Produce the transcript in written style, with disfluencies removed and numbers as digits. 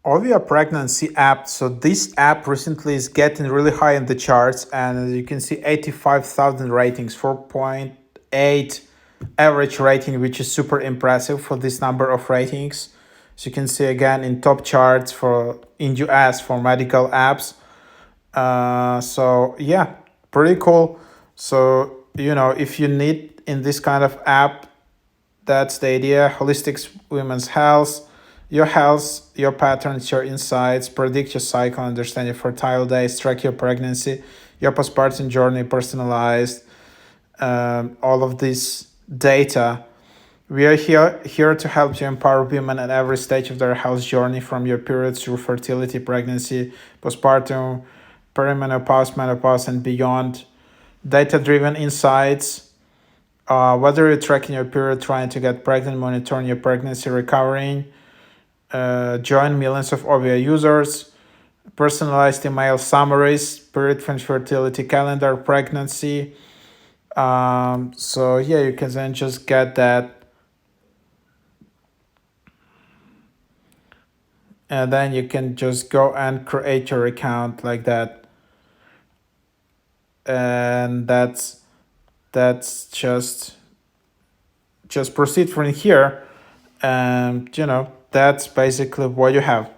Ovia Pregnancy App. So this app recently is getting really high in the charts, and as you can see, 85,000 ratings, 4.8 average rating, which is super impressive for this number of ratings. So you can see again in top charts for in US for medical apps. So yeah, pretty cool. So if you need in this kind of app, that's the idea. Holistic women's health, your patterns, your insights, predict your cycle, understand your fertile days, track your pregnancy, your postpartum journey, personalized, all of this data. We are here to help you empower women at every stage of their health journey, from your periods through fertility, pregnancy, postpartum, perimenopause, menopause, and beyond. Data-driven insights, whether you're tracking your period, trying to get pregnant, monitoring your pregnancy, recovering, join millions of Ovia users, personalized email summaries, period and fertility calendar, pregnancy. So yeah, you can then just get that, and then you can just go and create your account like that, and that's just proceed from here, and that's basically what you have.